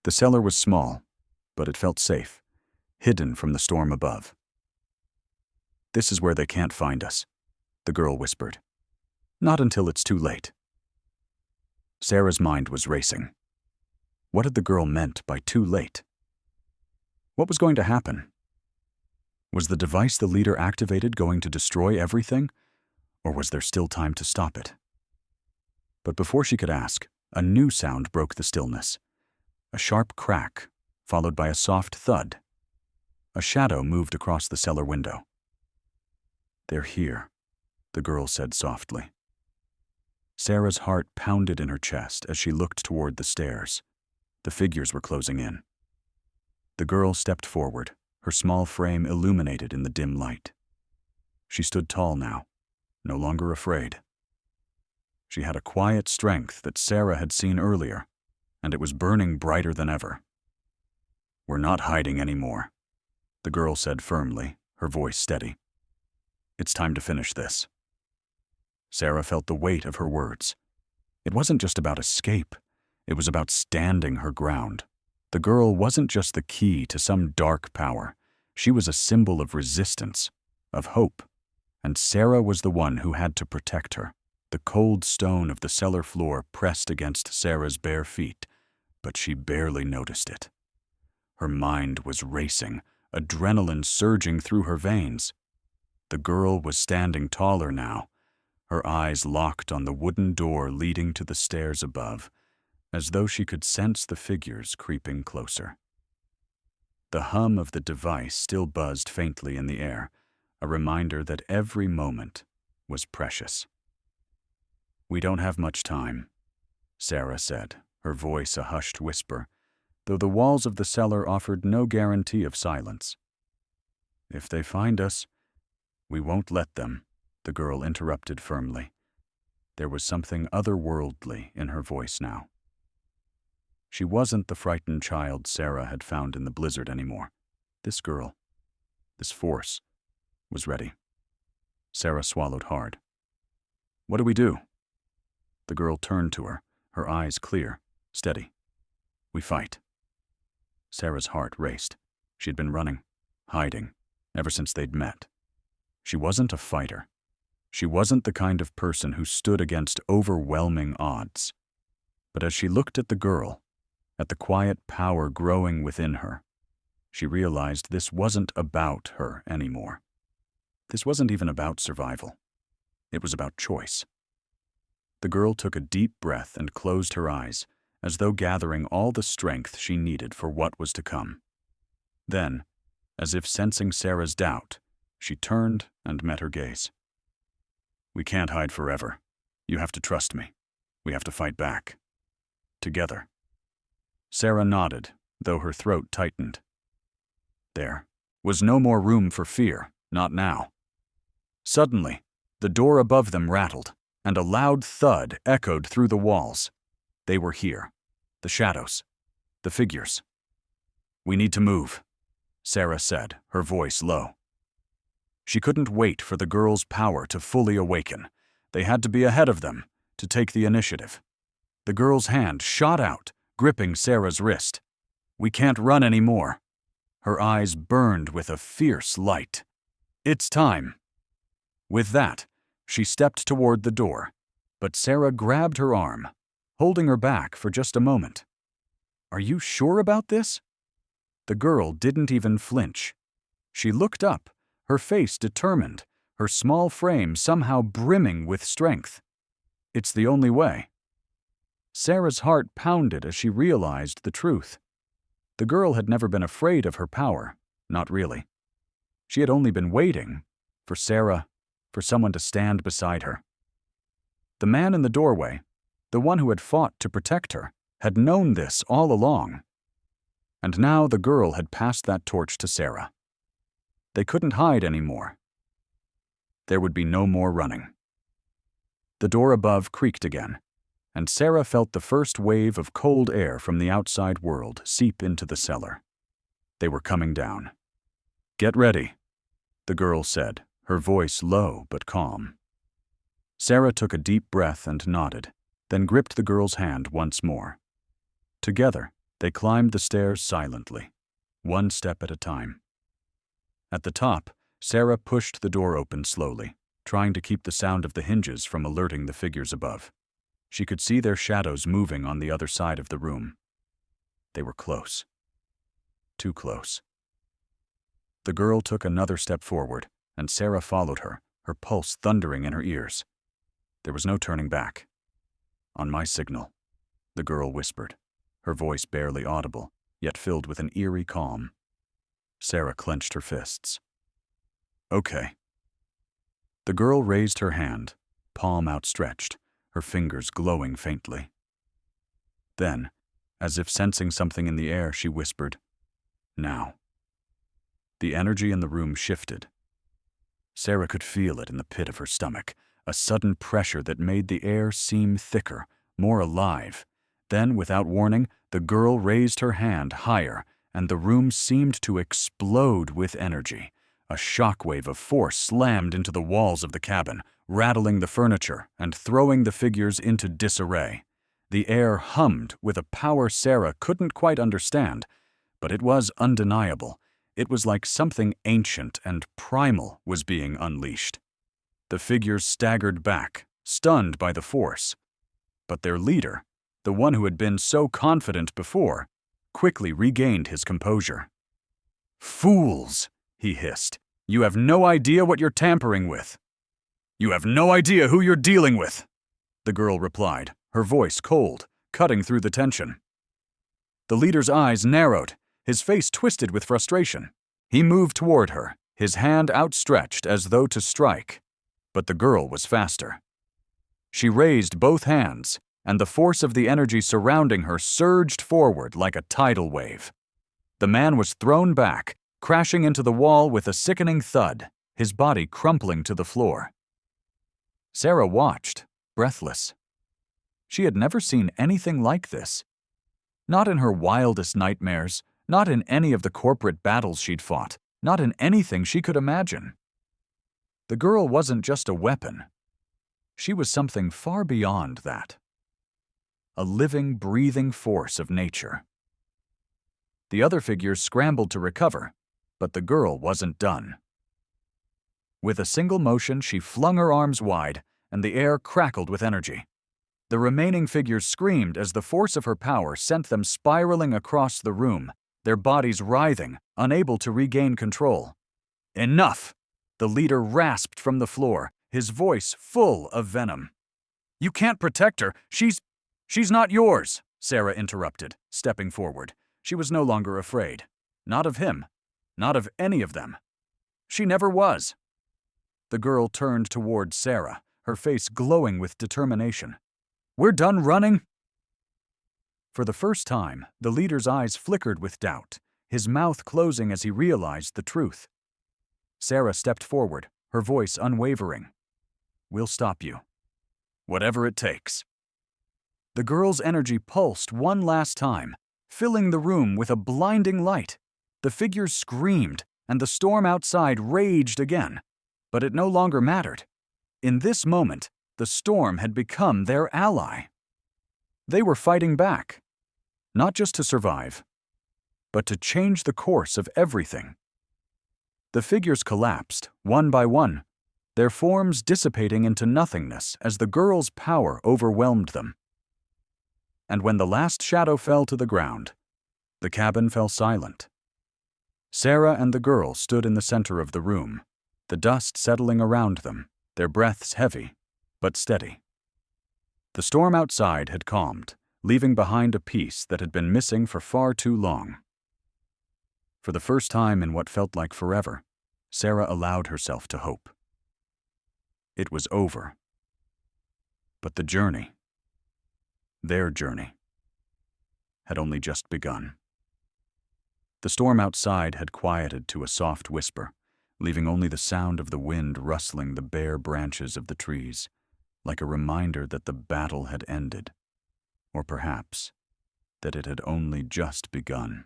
The cellar was small, but it felt safe, hidden from the storm above. "This is where they can't find us," the girl whispered. "Not until it's too late." Sarah's mind was racing. What had the girl meant by too late? What was going to happen? Was the device the leader activated going to destroy everything, or was there still time to stop it? But before she could ask, a new sound broke the stillness. A sharp crack, followed by a soft thud. A shadow moved across the cellar window. "They're here," the girl said softly. Sarah's heart pounded in her chest as she looked toward the stairs. The figures were closing in. The girl stepped forward, her small frame illuminated in the dim light. She stood tall now, no longer afraid. She had a quiet strength that Sarah had seen earlier, and it was burning brighter than ever. "We're not hiding anymore," the girl said firmly, her voice steady. "It's time to finish this." Sarah felt the weight of her words. It wasn't just about escape. It was about standing her ground. The girl wasn't just the key to some dark power. She was a symbol of resistance, of hope. And Sarah was the one who had to protect her. The cold stone of the cellar floor pressed against Sarah's bare feet, but she barely noticed it. Her mind was racing, adrenaline surging through her veins. The girl was standing taller now, her eyes locked on the wooden door leading to the stairs above, as though she could sense the figures creeping closer. The hum of the device still buzzed faintly in the air, a reminder that every moment was precious. "We don't have much time," Sarah said, her voice a hushed whisper, though the walls of the cellar offered no guarantee of silence. "If they find us, we won't let them," the girl interrupted firmly. There was something otherworldly in her voice now. She wasn't the frightened child Sarah had found in the blizzard anymore. This girl, this force, was ready. Sarah swallowed hard. "What do we do?" The girl turned to her, her eyes clear, steady. "We fight." Sarah's heart raced. She'd been running, hiding, ever since they'd met. She wasn't a fighter. She wasn't the kind of person who stood against overwhelming odds. But as she looked at the girl, at the quiet power growing within her, she realized this wasn't about her anymore. This wasn't even about survival. It was about choice. The girl took a deep breath and closed her eyes, as though gathering all the strength she needed for what was to come. Then, as if sensing Sarah's doubt, she turned and met her gaze. "We can't hide forever. You have to trust me. We have to fight back. Together." Sarah nodded, though her throat tightened. There was no more room for fear, not now. Suddenly, the door above them rattled, and a loud thud echoed through the walls. They were here. The shadows. The figures. "We need to move," Sarah said, her voice low. She couldn't wait for the girl's power to fully awaken. They had to be ahead of them, to take the initiative. The girl's hand shot out, gripping Sarah's wrist. "We can't run anymore." Her eyes burned with a fierce light. "It's time." With that, she stepped toward the door, but Sarah grabbed her arm, holding her back for just a moment. "Are you sure about this?" The girl didn't even flinch. She looked up, her face determined, her small frame somehow brimming with strength. "It's the only way." Sarah's heart pounded as she realized the truth. The girl had never been afraid of her power, not really. She had only been waiting for Sarah, for someone to stand beside her. The man in the doorway, the one who had fought to protect her, had known this all along. And now the girl had passed that torch to Sarah. They couldn't hide anymore. There would be no more running. The door above creaked again, and Sarah felt the first wave of cold air from the outside world seep into the cellar. They were coming down. "Get ready," the girl said, her voice low but calm. Sarah took a deep breath and nodded, then gripped the girl's hand once more. Together, they climbed the stairs silently, one step at a time. At the top, Sarah pushed the door open slowly, trying to keep the sound of the hinges from alerting the figures above. She could see their shadows moving on the other side of the room. They were close. Too close. The girl took another step forward, and Sarah followed her, her pulse thundering in her ears. There was no turning back. "On my signal," the girl whispered, her voice barely audible, yet filled with an eerie calm. Sarah clenched her fists. "Okay." The girl raised her hand, palm outstretched, her fingers glowing faintly. Then, as if sensing something in the air, she whispered, "Now." The energy in the room shifted. Sarah could feel it in the pit of her stomach, a sudden pressure that made the air seem thicker, more alive. Then, without warning, the girl raised her hand higher, and the room seemed to explode with energy. A shockwave of force slammed into the walls of the cabin, rattling the furniture and throwing the figures into disarray. The air hummed with a power Sarah couldn't quite understand, but it was undeniable. It was like something ancient and primal was being unleashed. The figures staggered back, stunned by the force. But their leader, the one who had been so confident before, quickly regained his composure. "Fools!" he hissed. "You have no idea what you're tampering with." "You have no idea who you're dealing with," the girl replied, her voice cold, cutting through the tension. The leader's eyes narrowed, his face twisted with frustration. He moved toward her, his hand outstretched as though to strike. But the girl was faster. She raised both hands, and the force of the energy surrounding her surged forward like a tidal wave. The man was thrown back, crashing into the wall with a sickening thud, his body crumpling to the floor. Sarah watched, breathless. She had never seen anything like this. Not in her wildest nightmares, Not in any of the corporate battles she'd fought, not in anything she could imagine. The girl wasn't just a weapon. She was something far beyond that. A living, breathing force of nature. The other figures scrambled to recover, but the girl wasn't done. With a single motion, she flung her arms wide, and the air crackled with energy. The remaining figures screamed as the force of her power sent them spiraling across the room, their bodies writhing, unable to regain control. Enough! The leader rasped from the floor, his voice full of venom. "You can't protect her. She's not yours," Sarah interrupted, stepping forward. She was no longer afraid. Not of him. Not of any of them. She never was. The girl turned toward Sarah, her face glowing with determination. "We're done running?" For the first time, the leader's eyes flickered with doubt, his mouth closing as he realized the truth. Sarah stepped forward, her voice unwavering. "We'll stop you. Whatever it takes." The girl's energy pulsed one last time, filling the room with a blinding light. The figures screamed, and the storm outside raged again. But it no longer mattered. In this moment, the storm had become their ally. They were fighting back, not just to survive, but to change the course of everything. The figures collapsed, one by one, their forms dissipating into nothingness as the girl's power overwhelmed them. And when the last shadow fell to the ground, the cabin fell silent. Sarah and the girl stood in the center of the room, the dust settling around them, their breaths heavy, but steady. The storm outside had calmed, leaving behind a peace that had been missing for far too long. For the first time in what felt like forever, Sarah allowed herself to hope. It was over. But the journey, their journey, had only just begun. The storm outside had quieted to a soft whisper, leaving only the sound of the wind rustling the bare branches of the trees, like a reminder that the battle had ended, or perhaps that it had only just begun.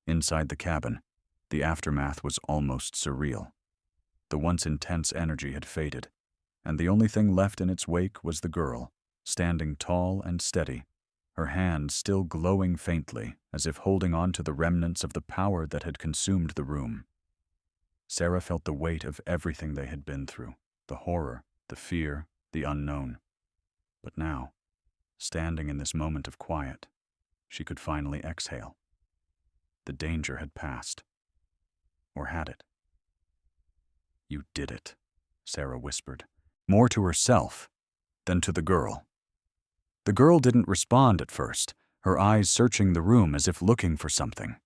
Inside the cabin, the aftermath was almost surreal. The once intense energy had faded, and the only thing left in its wake was the girl, standing tall and steady, her hands still glowing faintly as if holding on to the remnants of the power that had consumed the room. Sarah felt the weight of everything they had been through, the horror, the fear, the unknown. But now, standing in this moment of quiet, she could finally exhale. The danger had passed. Or had it? "You did it," Sarah whispered, more to herself than to the girl. The girl didn't respond at first, her eyes searching the room as if looking for something.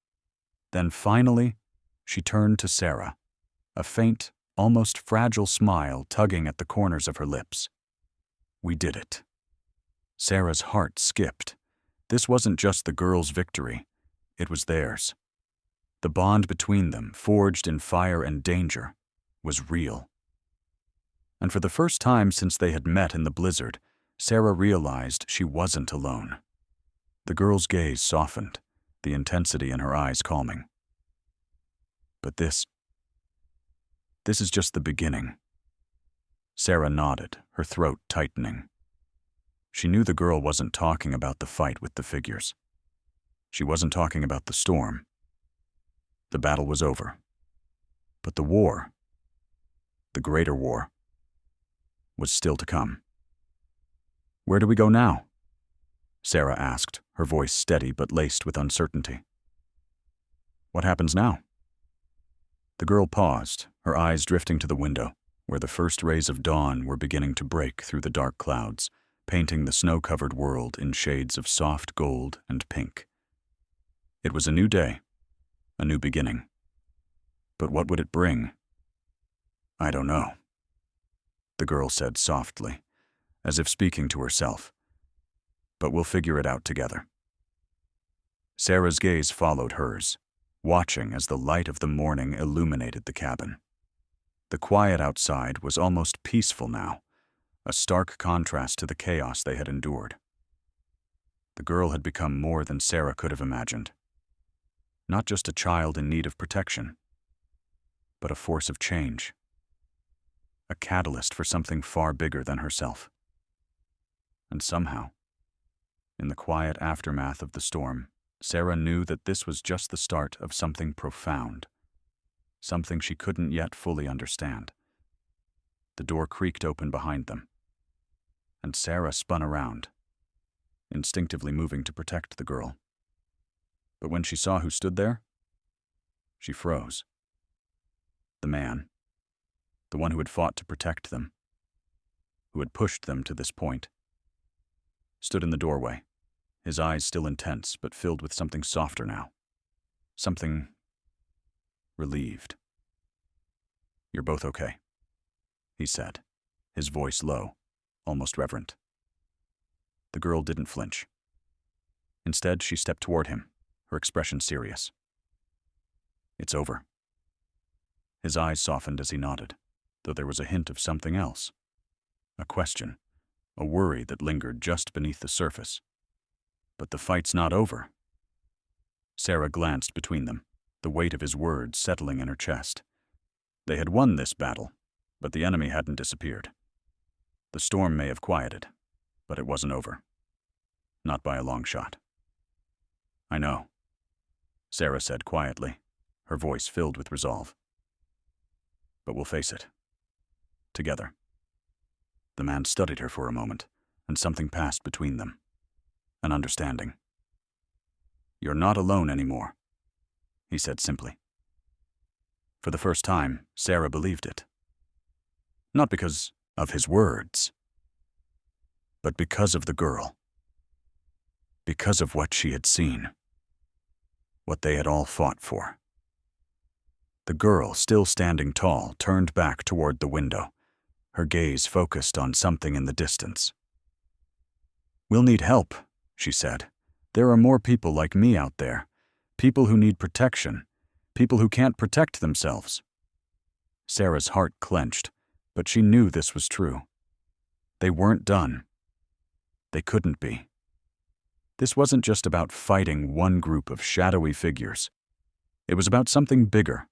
Then finally, she turned to Sarah, a faint, almost fragile smile tugging at the corners of her lips. "We did it." Sarah's heart skipped. This wasn't just the girl's victory, it was theirs. The bond between them, forged in fire and danger, was real. And for the first time since they had met in the blizzard, Sarah realized she wasn't alone. The girl's gaze softened, the intensity in her eyes calming. "But this is just the beginning." Sarah nodded, her throat tightening. She knew the girl wasn't talking about the fight with the figures. She wasn't talking about the storm. The battle was over. But the war, the greater war, was still to come. "Where do we go now?" Sarah asked, her voice steady but laced with uncertainty. "What happens now?" The girl paused, her eyes drifting to the window, where the first rays of dawn were beginning to break through the dark clouds, painting the snow-covered world in shades of soft gold and pink. It was a new day, a new beginning. But what would it bring? "I don't know," the girl said softly, as if speaking to herself. "But we'll figure it out together." Sarah's gaze followed hers, watching as the light of the morning illuminated the cabin. The quiet outside was almost peaceful now, a stark contrast to the chaos they had endured. The girl had become more than Sarah could have imagined. Not just a child in need of protection, but a force of change. A catalyst for something far bigger than herself. And somehow, in the quiet aftermath of the storm, Sarah knew that this was just the start of something profound, something she couldn't yet fully understand. The door creaked open behind them, and Sarah spun around, instinctively moving to protect the girl. But when she saw who stood there, she froze. The man, the one who had fought to protect them, who had pushed them to this point, stood in the doorway, his eyes still intense but filled with something softer now. Something relieved. "You're both okay," he said, his voice low, almost reverent. The girl didn't flinch. Instead, she stepped toward him, her expression serious. "It's over." His eyes softened as he nodded, though there was a hint of something else. A question, a worry that lingered just beneath the surface. "But the fight's not over." Sarah glanced between them, the weight of his words settling in her chest. They had won this battle, but the enemy hadn't disappeared. The storm may have quieted, but it wasn't over. Not by a long shot. "I know," Sarah said quietly, her voice filled with resolve. "But we'll face it. Together." The man studied her for a moment, and something passed between them. An understanding. "You're not alone anymore," he said simply. For the first time, Sarah believed it. Not because of his words, but because of the girl. Because of what she had seen. What they had all fought for. The girl, still standing tall, turned back toward the window, her gaze focused on something in the distance. "We'll need help," she said. "There are more people like me out there. People who need protection. People who can't protect themselves." Sarah's heart clenched, but she knew this was true. They weren't done. They couldn't be. This wasn't just about fighting one group of shadowy figures. It was about something bigger.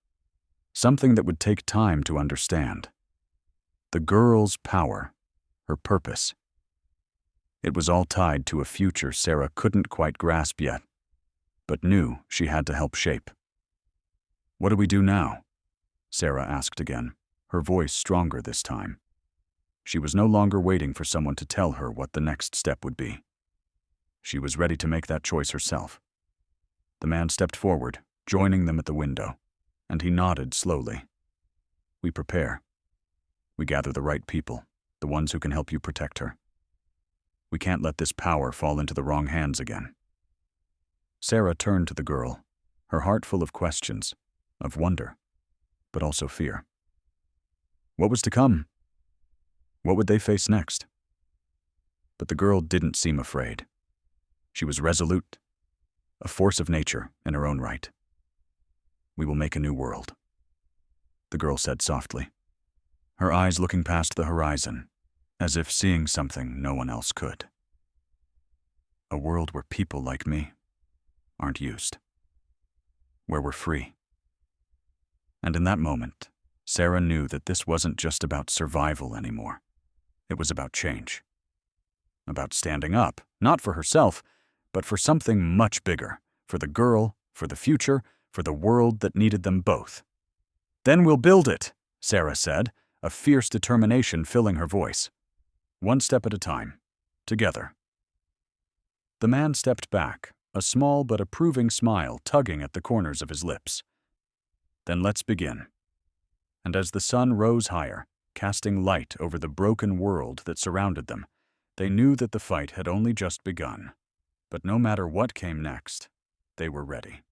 Something that would take time to understand. The girl's power, her purpose. It was all tied to a future Sarah couldn't quite grasp yet, but knew she had to help shape. "What do we do now?" Sarah asked again, her voice stronger this time. She was no longer waiting for someone to tell her what the next step would be. She was ready to make that choice herself. The man stepped forward, joining them at the window, and he nodded slowly. "We prepare. We gather the right people, the ones who can help you protect her. We can't let this power fall into the wrong hands again." Sarah turned to the girl, her heart full of questions, of wonder, but also fear. What was to come? What would they face next? But the girl didn't seem afraid. She was resolute, a force of nature in her own right. "We will make a new world," the girl said softly, her eyes looking past the horizon, as if seeing something no one else could. "A world where people like me aren't used. Where we're free." And in that moment, Sarah knew that this wasn't just about survival anymore. It was about change. About standing up, not for herself, but for something much bigger, for the girl, for the future, for the world that needed them both. "Then we'll build it," Sarah said, a fierce determination filling her voice. "One step at a time, together." The man stepped back, a small but approving smile tugging at the corners of his lips. "Then let's begin." And as the sun rose higher, casting light over the broken world that surrounded them, they knew that the fight had only just begun. But no matter what came next, they were ready.